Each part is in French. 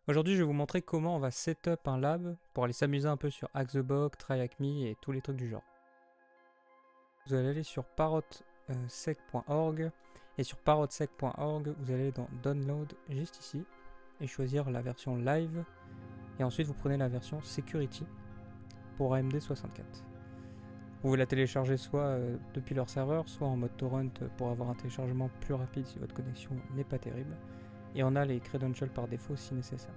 Aujourd'hui, je vais vous montrer comment on va setup un lab pour aller s'amuser un peu sur Hack-the-Box, TryHackMe et tous les trucs du genre. Vous allez aller sur parotsec.org et sur parotsec.org, vous allez dans Download juste ici et choisir la version Live et ensuite vous prenez la version Security pour AMD 64. Vous pouvez la télécharger soit depuis leur serveur, soit en mode torrent pour avoir un téléchargement plus rapide si votre connexion n'est pas terrible. Et on a les credentials par défaut si nécessaire.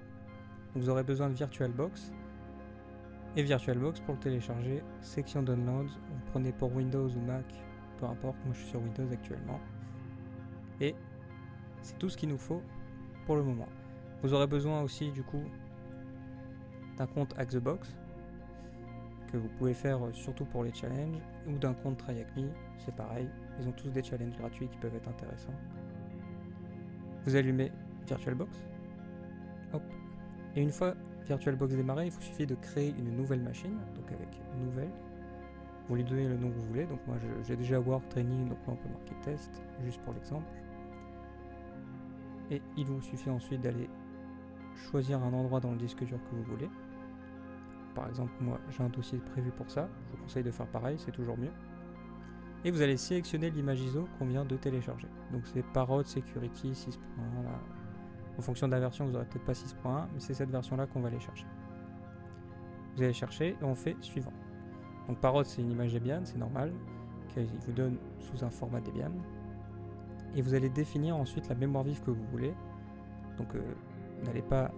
Donc vous aurez besoin de VirtualBox. Et VirtualBox pour le télécharger, section Downloads, vous prenez pour Windows ou Mac, peu importe, moi je suis sur Windows actuellement. Et c'est tout ce qu'il nous faut pour le moment. Vous aurez besoin aussi du coup d'un compte Hack-the-Box, que vous pouvez faire surtout pour les challenges, ou d'un compte TryHackMe, c'est pareil, ils ont tous des challenges gratuits qui peuvent être intéressants. Vous allumez VirtualBox, hop, et une fois VirtualBox démarré, il vous suffit de créer une nouvelle machine, donc avec nouvelle, vous lui donnez le nom que vous voulez, donc moi j'ai déjà Work Training, donc là on peut marquer test, juste pour l'exemple, et il vous suffit ensuite d'aller choisir un endroit dans le disque dur que vous voulez. Par exemple, moi j'ai un dossier prévu pour ça, je vous conseille de faire pareil, c'est toujours mieux. Et vous allez sélectionner l'image ISO qu'on vient de télécharger. Donc c'est Parrot Security 6.1. En fonction de la version, vous n'aurez peut-être pas 6.1, mais c'est cette version-là qu'on va aller chercher. Vous allez chercher et on fait suivant. Donc Parrot, c'est une image Debian, c'est normal, qu'il vous donne sous un format Debian. Et vous allez définir ensuite la mémoire vive que vous voulez. Donc n'allez pas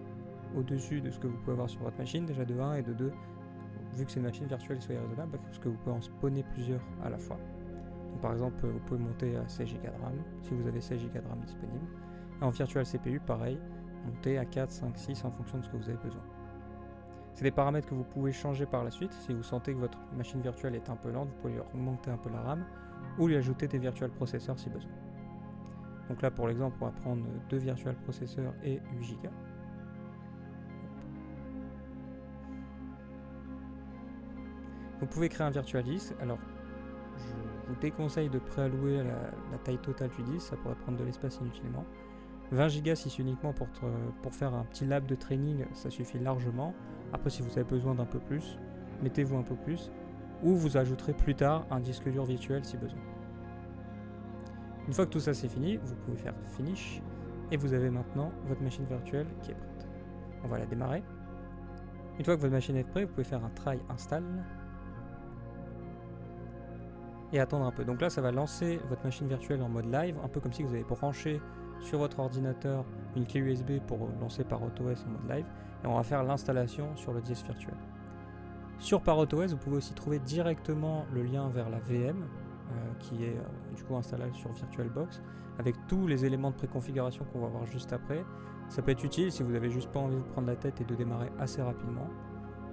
au-dessus de ce que vous pouvez avoir sur votre machine, déjà de 1 et de 2. Vu que c'est une machine virtuelle et soit raisonnable, parce que vous pouvez en spawner plusieurs à la fois. Donc, par exemple, vous pouvez monter à 16 Go de RAM, si vous avez 16 Go de RAM disponible. Et en virtual CPU, pareil, montez à 4, 5, 6 en fonction de ce que vous avez besoin. C'est des paramètres que vous pouvez changer par la suite. Si vous sentez que votre machine virtuelle est un peu lente, vous pouvez lui augmenter un peu la RAM ou lui ajouter des virtual processeurs si besoin. Donc là, pour l'exemple, on va prendre 2 virtual processeurs et 8 Go. Vous pouvez créer un virtual disk. Alors, je vous déconseille de préallouer la taille totale du disque, ça pourrait prendre de l'espace inutilement. 20 Go si c'est uniquement pour faire un petit lab de training, ça suffit largement. Après, si vous avez besoin d'un peu plus, mettez-vous un peu plus, ou vous ajouterez plus tard un disque dur virtuel si besoin. Une fois que tout ça c'est fini, vous pouvez faire Finish, et vous avez maintenant votre machine virtuelle qui est prête. On va la démarrer. Une fois que votre machine est prête, vous pouvez faire un Try Install, et attendre un peu. Donc là, ça va lancer votre machine virtuelle en mode live, un peu comme si vous avez branché sur votre ordinateur une clé USB pour lancer ParrotOS en mode live, et on va faire l'installation sur le disque virtuel. Sur ParrotOS, vous pouvez aussi trouver directement le lien vers la VM, qui est du coup installée sur VirtualBox, avec tous les éléments de préconfiguration qu'on va voir juste après. Ça peut être utile si vous avez juste pas envie de vous prendre la tête et de démarrer assez rapidement.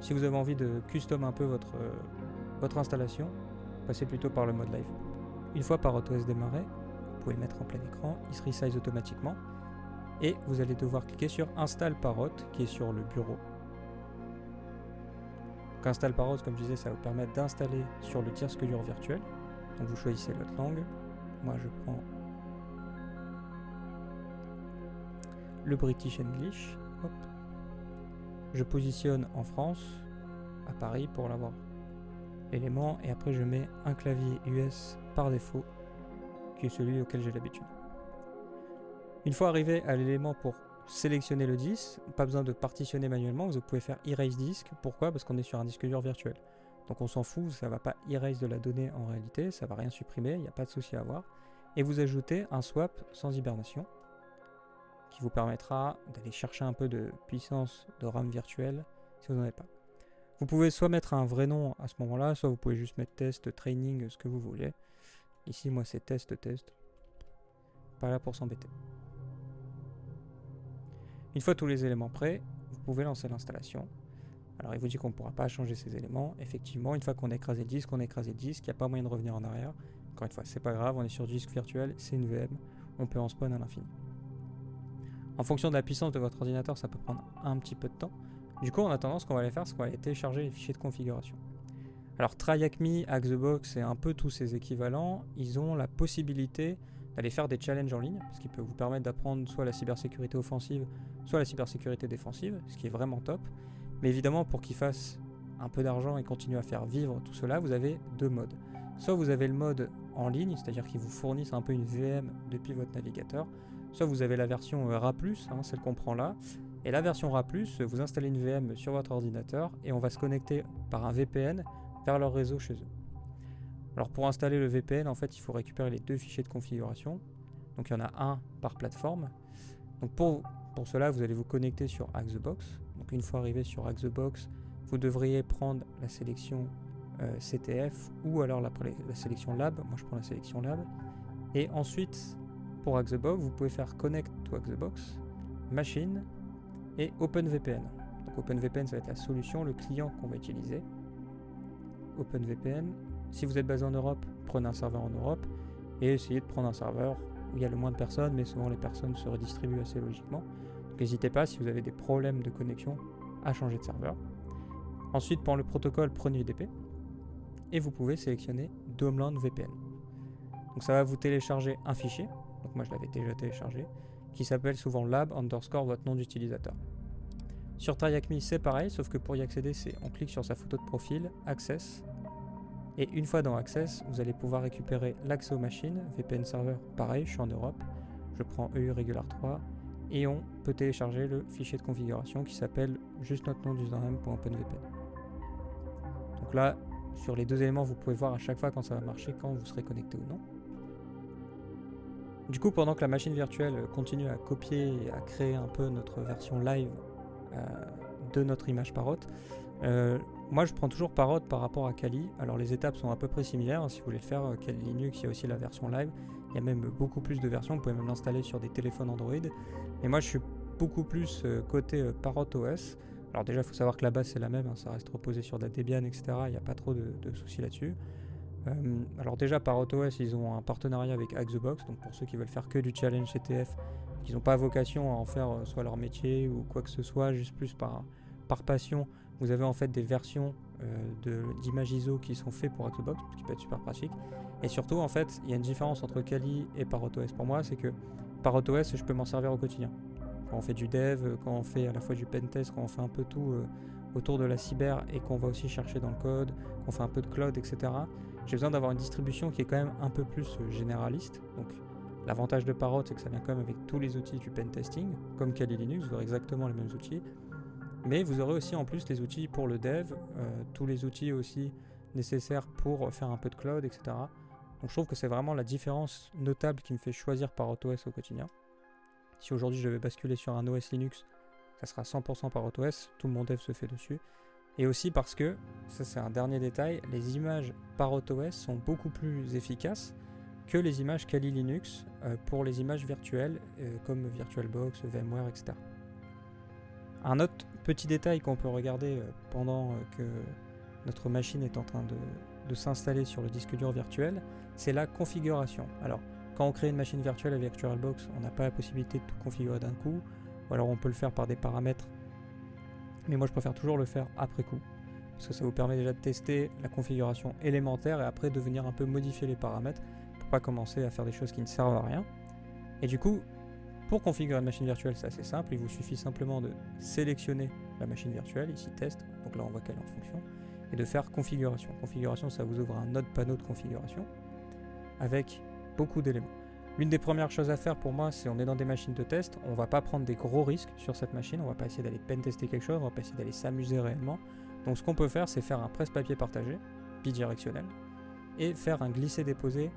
Si vous avez envie de custom un peu votre installation, passez plutôt par le mode live. Une fois ParrotOS démarré, vous pouvez le mettre en plein écran, il se resize automatiquement et vous allez devoir cliquer sur Install Parrot qui est sur le bureau. Donc Install Parrot, comme je disais, ça va vous permettre d'installer sur le disque dur virtuel. Donc vous choisissez votre langue. Moi je prends le British English. Hop. Je positionne en France, à Paris pour l'avoir élément, et après je mets un clavier US par défaut qui est celui auquel j'ai l'habitude. Une fois arrivé à l'élément pour sélectionner le disque, pas besoin de partitionner manuellement, vous pouvez faire Erase Disk. Pourquoi? Parce qu'on est sur un disque dur virtuel. Donc on s'en fout, ça va pas erase de la donnée en réalité, ça va rien supprimer, il n'y a pas de souci à avoir. Et vous ajoutez un swap sans hibernation qui vous permettra d'aller chercher un peu de puissance de RAM virtuelle si vous n'en avez pas. Vous pouvez soit mettre un vrai nom à ce moment-là, soit vous pouvez juste mettre test, training, ce que vous voulez. Ici, moi, c'est test. Pas là pour s'embêter. Une fois tous les éléments prêts, vous pouvez lancer l'installation. Alors, il vous dit qu'on ne pourra pas changer ces éléments. Effectivement, une fois qu'on a écrasé le disque, il n'y a pas moyen de revenir en arrière. Encore une fois, c'est pas grave, on est sur disque virtuel, c'est une VM, on peut en spawn à l'infini. En fonction de la puissance de votre ordinateur, ça peut prendre un petit peu de temps. Du coup, en attendant, ce qu'on va aller faire, c'est qu'on va aller télécharger les fichiers de configuration. Alors, TryHackMe, Hack-the-Box et un peu tous ces équivalents, ils ont la possibilité d'aller faire des challenges en ligne, ce qui peut vous permettre d'apprendre soit la cybersécurité offensive, soit la cybersécurité défensive, ce qui est vraiment top. Mais évidemment, pour qu'ils fassent un peu d'argent et continuent à faire vivre tout cela, vous avez deux modes. Soit vous avez le mode en ligne, c'est-à-dire qu'ils vous fournissent un peu une VM depuis votre navigateur, soit vous avez la version RA+, celle qu'on prend là, et la version RA+, vous installez une VM sur votre ordinateur et on va se connecter par un VPN vers leur réseau chez eux. Alors pour installer le VPN, en fait, il faut récupérer les deux fichiers de configuration. Donc il y en a un par plateforme. Donc pour cela, vous allez vous connecter sur Hack the Box. Donc une fois arrivé sur Hack the Box, vous devriez prendre la sélection CTF ou alors la sélection Lab. Moi je prends la sélection Lab. Et ensuite, pour Hack the Box, vous pouvez faire Connect to Hack the Box, Machine et OpenVPN. Donc OpenVPN, ça va être la solution, le client qu'on va utiliser. OpenVPN. Si vous êtes basé en Europe, prenez un serveur en Europe et essayez de prendre un serveur où il y a le moins de personnes, mais souvent les personnes se redistribuent assez logiquement. Donc n'hésitez pas, si vous avez des problèmes de connexion, à changer de serveur. Ensuite, pour le protocole, prenez UDP et vous pouvez sélectionner Domeland VPN. Donc ça va vous télécharger un fichier, donc moi je l'avais déjà téléchargé, qui s'appelle souvent lab _ votre nom d'utilisateur. Sur TryHackMe, c'est pareil, sauf que pour y accéder, on clique sur sa photo de profil, Access. Et une fois dans Access, vous allez pouvoir récupérer l'accès aux machines, VPN Server, pareil, je suis en Europe, je prends EU Regular 3, et on peut télécharger le fichier de configuration qui s'appelle juste notre nom d'username.openvpn. Donc là, sur les deux éléments, vous pouvez voir à chaque fois quand ça va marcher, quand vous serez connecté ou non. Du coup, pendant que la machine virtuelle continue à copier et à créer un peu notre version live de notre image Parrot, moi je prends toujours Parrot par rapport à Kali. Alors les étapes sont à peu près similaires, si vous voulez le faire, Kali Linux, il y a aussi la version live, il y a même beaucoup plus de versions, vous pouvez même l'installer sur des téléphones Android. Mais moi je suis beaucoup plus côté Parrot OS. Alors déjà il faut savoir que la base c'est la même, ça reste reposé sur de la Debian, etc. Il n'y a pas trop de soucis là-dessus. Alors déjà Parrot OS ils ont un partenariat avec Hack the Box, donc pour ceux qui veulent faire que du challenge CTF, qui n'ont pas vocation à en faire soit leur métier ou quoi que ce soit, juste plus par passion, vous avez en fait des versions d'images ISO qui sont faites pour Hack the Box, ce qui peut être super pratique. Et surtout en fait il y a une différence entre Kali et Parrot OS pour moi, c'est que Parrot OS je peux m'en servir au quotidien. Quand on fait du dev, quand on fait à la fois du pentest, quand on fait un peu tout autour de la cyber et qu'on va aussi chercher dans le code, qu'on fait un peu de cloud, etc. J'ai besoin d'avoir une distribution qui est quand même un peu plus généraliste. Donc l'avantage de Parrot, c'est que ça vient quand même avec tous les outils du pentesting, comme Kali Linux, vous aurez exactement les mêmes outils. Mais vous aurez aussi en plus les outils pour le dev, tous les outils aussi nécessaires pour faire un peu de cloud, etc. Donc je trouve que c'est vraiment la différence notable qui me fait choisir Parrot OS au quotidien. Si aujourd'hui je vais basculer sur un OS Linux, ça sera 100% Parrot OS, tout mon dev se fait dessus. Et aussi parce que, ça c'est un dernier détail, les images Parrot OS sont beaucoup plus efficaces que les images Kali Linux pour les images virtuelles comme VirtualBox, VMware, etc. Un autre petit détail qu'on peut regarder pendant que notre machine est en train de s'installer sur le disque dur virtuel, c'est la configuration. Alors, quand on crée une machine virtuelle avec VirtualBox, on n'a pas la possibilité de tout configurer d'un coup, ou alors on peut le faire par des paramètres, mais moi je préfère toujours le faire après coup, parce que ça vous permet déjà de tester la configuration élémentaire et après de venir un peu modifier les paramètres, pour pas commencer à faire des choses qui ne servent à rien. Et du coup, pour configurer une machine virtuelle, c'est assez simple, il vous suffit simplement de sélectionner la machine virtuelle, ici test, donc là on voit qu'elle est en fonction, et de faire configuration. Configuration, ça vous ouvre un autre panneau de configuration, avec beaucoup d'éléments. L'une des premières choses à faire pour moi, c'est on est dans des machines de test, on va pas prendre des gros risques sur cette machine, on va pas essayer d'aller pentester quelque chose, on va pas essayer d'aller s'amuser réellement. Donc ce qu'on peut faire, c'est faire un presse-papier partagé, bidirectionnel, et faire un glisser-déposer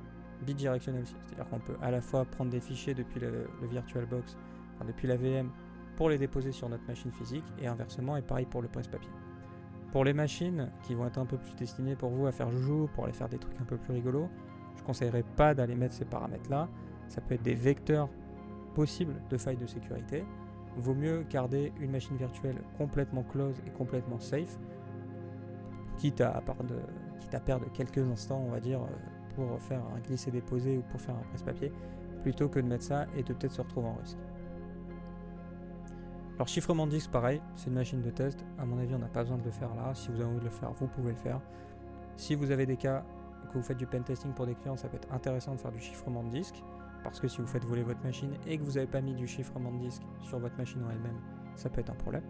bidirectionnel aussi. C'est-à-dire qu'on peut à la fois prendre des fichiers depuis le VirtualBox, enfin depuis la VM, pour les déposer sur notre machine physique, et inversement, et pareil pour le presse-papier. Pour les machines qui vont être un peu plus destinées pour vous à faire joujou, pour aller faire des trucs un peu plus rigolos, je ne conseillerais pas d'aller mettre ces paramètres-là. Ça peut être des vecteurs possibles de failles de sécurité. Vaut mieux garder une machine virtuelle complètement close et complètement safe, quitte à perdre quelques instants, on va dire, pour faire un glisser-déposer ou pour faire un presse-papier, plutôt que de mettre ça et de peut-être se retrouver en risque. Alors chiffrement de disque, pareil, c'est une machine de test. À mon avis, on n'a pas besoin de le faire là. Si vous avez envie de le faire, vous pouvez le faire. Si vous avez des cas que vous faites du pentesting pour des clients, ça peut être intéressant de faire du chiffrement de disque. parce que si vous faites voler votre machine et que vous n'avez pas mis du chiffrement de disque sur votre machine en elle-même, ça peut être un problème.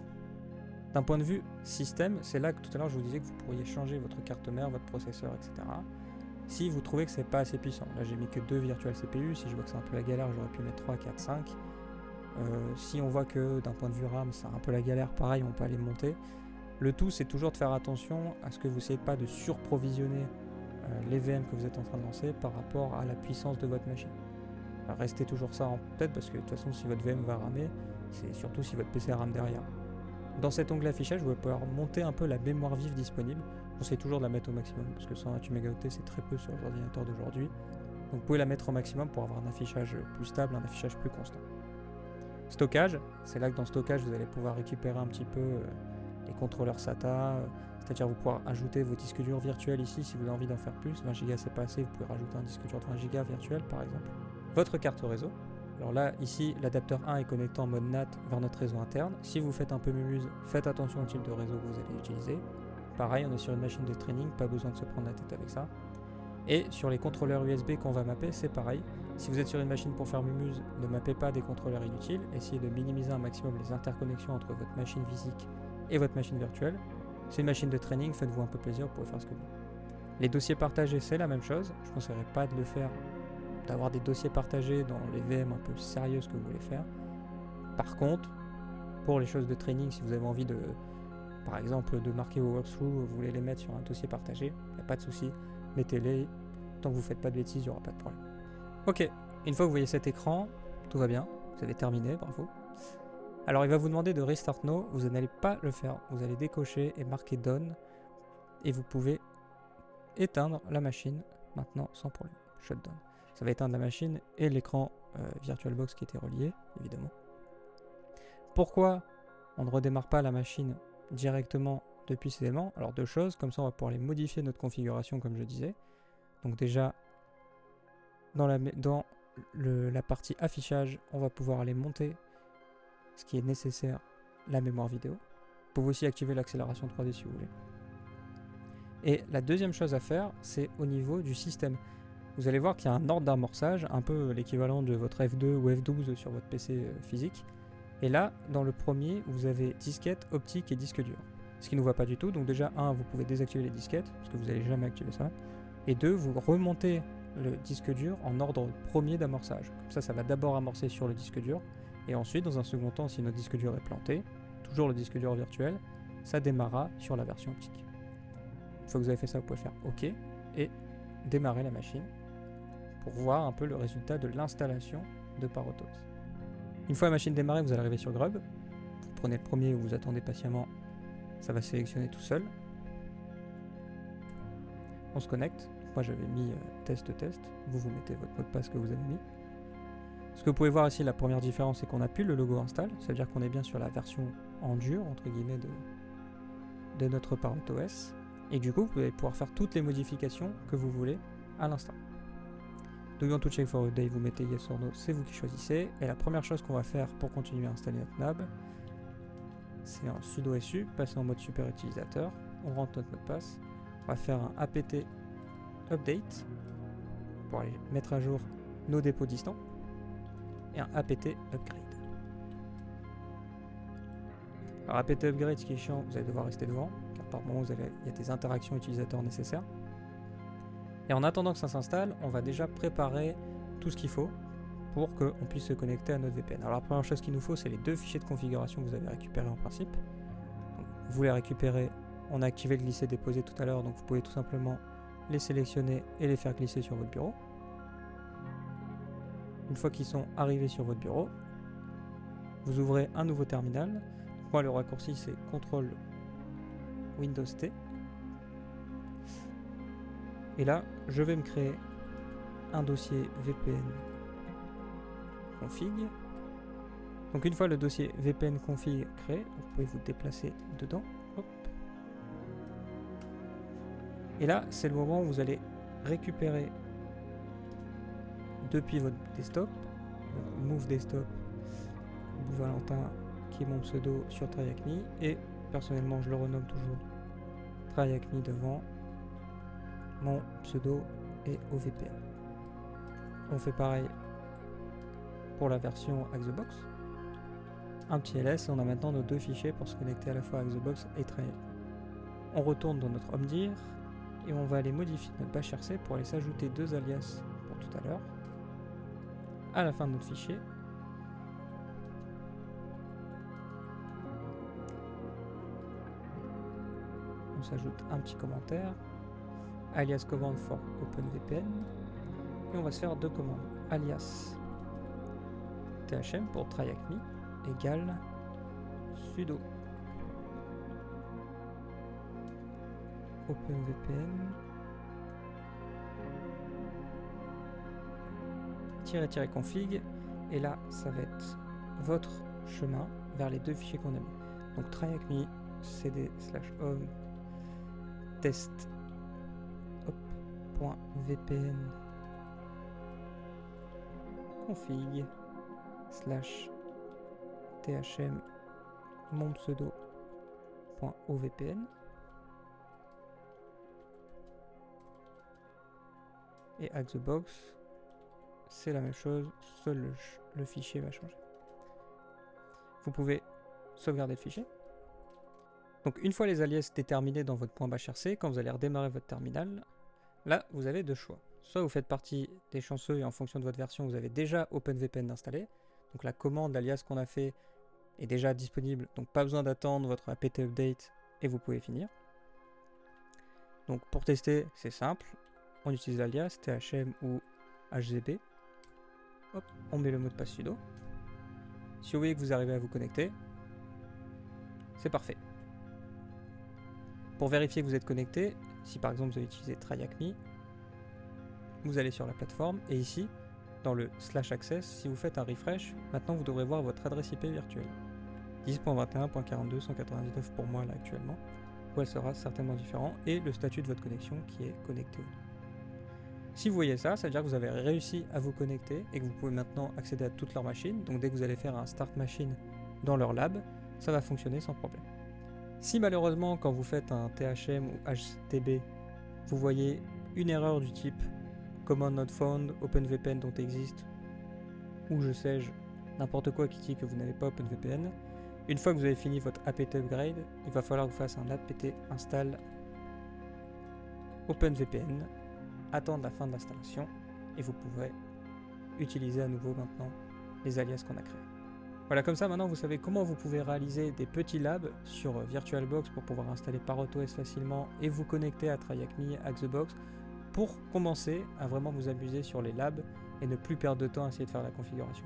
D'un point de vue système, c'est là que tout à l'heure je vous disais que vous pourriez changer votre carte mère, votre processeur, etc. Si vous trouvez que c'est pas assez puissant. Là j'ai mis que 2 virtual CPU, si je vois que c'est un peu la galère, j'aurais pu mettre 3, 4, 5. Si on voit que d'un point de vue RAM c'est un peu la galère, pareil on peut aller monter. Le tout c'est toujours de faire attention à ce que vous n'essayez pas de surprovisionner les VM que vous êtes en train de lancer par rapport à la puissance de votre machine. Alors, restez toujours ça en tête parce que de toute façon si votre VM va ramer, c'est surtout si votre PC rame derrière. Dans cet onglet affichage, vous allez pouvoir monter un peu la mémoire vive disponible. J'essaie toujours de la mettre au maximum parce que 128 mégaoctets c'est très peu sur les ordinateurs d'aujourd'hui. Donc vous pouvez la mettre au maximum pour avoir un affichage plus stable, un affichage plus constant. Stockage, c'est là que dans stockage vous allez pouvoir récupérer un petit peu les contrôleurs SATA, c'est-à-dire vous pouvez ajouter vos disques durs virtuels ici si vous avez envie d'en faire plus. 20 Go c'est pas assez, vous pouvez rajouter un disque dur de 20 Go virtuel par exemple. Votre carte réseau. Alors là, ici, l'adapteur 1 est connecté en mode NAT vers notre réseau interne. Si vous faites un peu mumuse, faites attention au type de réseau que vous allez utiliser. Pareil, on est sur une machine de training, pas besoin de se prendre la tête avec ça. Et sur les contrôleurs USB qu'on va mapper, c'est pareil. Si vous êtes sur une machine pour faire mumuse, ne mappez pas des contrôleurs inutiles. Essayez de minimiser un maximum les interconnexions entre votre machine physique et votre machine virtuelle. C'est une machine de training, faites-vous un peu plaisir, vous pouvez faire ce que vous voulez. Les dossiers partagés, c'est la même chose. Je ne conseillerais pas de le faire, d'avoir des dossiers partagés dans les VM un peu sérieuses que vous voulez faire. Par contre, pour les choses de training, si vous avez envie de, par exemple, de marquer vos workthroughs, vous voulez les mettre sur un dossier partagé, il n'y a pas de souci, mettez-les. Tant que vous ne faites pas de bêtises, il n'y aura pas de problème. Ok, une fois que vous voyez cet écran, tout va bien, vous avez terminé, bravo. Alors il va vous demander de Restart Now, vous n'allez pas le faire, vous allez décocher et marquer Done, et vous pouvez éteindre la machine maintenant sans problème, Shutdown. Ça va éteindre la machine et l'écran VirtualBox qui était relié, évidemment. Pourquoi on ne redémarre pas la machine directement depuis ces éléments? Alors deux choses, comme ça on va pouvoir les modifier notre configuration comme je disais. Donc déjà, dans la partie affichage, on va pouvoir aller monter ce qui est nécessaire, la mémoire vidéo. Vous pouvez aussi activer l'accélération 3D si vous voulez. Et la deuxième chose à faire, c'est au niveau du système. Vous allez voir qu'il y a un ordre d'amorçage, un peu l'équivalent de votre F2 ou F12 sur votre PC physique. Et là, dans le premier, vous avez disquette, optique et disque dur. Ce qui ne nous va pas du tout. Donc déjà, 1, vous pouvez désactiver les disquettes, parce que vous n'allez jamais activer ça. Et 2, vous remontez le disque dur en ordre premier d'amorçage. Comme ça, ça va d'abord amorcer sur le disque dur. Et ensuite, dans un second temps, si notre disque dur est planté, toujours le disque dur virtuel, ça démarrera sur la version optique. Une fois que vous avez fait ça, vous pouvez faire OK et démarrer la machine pour voir un peu le résultat de l'installation de ParoTOS. Une fois la machine démarrée, vous allez arriver sur Grub. Vous prenez le premier, vous attendez patiemment, ça va sélectionner tout seul. On se connecte. Moi j'avais mis test. Vous mettez votre mot de passe que vous avez mis. Ce que vous pouvez voir ici, la première différence, c'est qu'on n'a plus le logo install. Ça veut dire qu'on est bien sur la version en dur, entre guillemets, de notre ParoTOS. Et du coup, vous allez pouvoir faire toutes les modifications que vous voulez à l'instant. Do you want to check for update, vous mettez yes or no, c'est vous qui choisissez. Et la première chose qu'on va faire pour continuer à installer notre NAB, c'est un sudo su, passer en mode super utilisateur. On rentre notre mot de passe. On va faire un apt update pour aller mettre à jour nos dépôts distants. Et un apt upgrade. Alors apt upgrade, ce qui est chiant, vous allez devoir rester devant, car par moment il y a des interactions utilisateurs nécessaires. Et en attendant que ça s'installe, on va déjà préparer tout ce qu'il faut pour qu'on puisse se connecter à notre VPN. Alors la première chose qu'il nous faut, c'est les 2 fichiers de configuration que vous avez récupérés en principe. Donc, vous les récupérez, on a activé le glisser déposer tout à l'heure, donc vous pouvez tout simplement les sélectionner et les faire glisser sur votre bureau. Une fois qu'ils sont arrivés sur votre bureau, vous ouvrez un nouveau terminal. Donc, moi le raccourci c'est CTRL Windows T. Et là, je vais me créer un dossier VPN config. Donc une fois le dossier VPN config créé, vous pouvez vous déplacer dedans. Hop. Et là, c'est le moment où vous allez récupérer depuis votre desktop, donc move desktop, Valentin qui est mon pseudo sur TryHackMe, et personnellement je le renomme toujours TryHackMe devant mon pseudo et au VPN. On fait pareil pour la version Axebox. Un petit ls et on a maintenant nos deux fichiers pour se connecter à la fois à Axebox et TryAcme. On retourne dans notre HomeDir et on va aller modifier notre bash RC pour aller s'ajouter deux alias pour tout à l'heure. À la fin de notre fichier, on s'ajoute un petit commentaire, alias command for OpenVPN, et on va se faire deux commandes, alias thm pour TryAcme égale sudo OpenVPN --config, et là ça va être votre chemin vers les deux fichiers qu'on a mis. Donc TryAcme cd/home test .vpn config / thm mon pseudo.ovpn et Axebox c'est la même chose, seul le fichier va changer. Vous pouvez sauvegarder le fichier. Donc une fois les alias déterminés dans votre .bashrc, quand vous allez redémarrer votre terminal, là vous avez deux choix. Soit vous faites partie des chanceux et en fonction de votre version vous avez déjà OpenVPN installé, donc la commande alias qu'on a fait est déjà disponible, donc pas besoin d'attendre votre apt update et vous pouvez finir. Donc pour tester c'est simple, on utilise l'alias thm ou hzb. Hop, on met le mot de passe sudo. Si vous voyez que vous arrivez à vous connecter, c'est parfait. Pour vérifier que vous êtes connecté, si par exemple vous avez utilisé TryAcme, vous allez sur la plateforme et ici, dans le /access, si vous faites un refresh, maintenant vous devrez voir votre adresse IP virtuelle. 10.21.42.199 pour moi là actuellement, où elle sera certainement différente, et le statut de votre connexion qui est connecté ou non. Si vous voyez ça, ça veut dire que vous avez réussi à vous connecter et que vous pouvez maintenant accéder à toutes leurs machines. Donc dès que vous allez faire un start machine dans leur lab, ça va fonctionner sans problème. Si malheureusement quand vous faites un THM ou HTB, vous voyez une erreur du type command not found, OpenVPN don't exist, ou je sais-je, n'importe quoi qui dit que vous n'avez pas OpenVPN, une fois que vous avez fini votre apt upgrade, il va falloir que vous fassiez un apt install OpenVPN, attendre la fin de l'installation et vous pourrez utiliser à nouveau maintenant les alias qu'on a créés. Voilà, comme ça maintenant vous savez comment vous pouvez réaliser des petits labs sur VirtualBox pour pouvoir installer ParrotOS facilement et vous connecter à TryAcme, Axebox pour commencer à vraiment vous amuser sur les labs et ne plus perdre de temps à essayer de faire la configuration.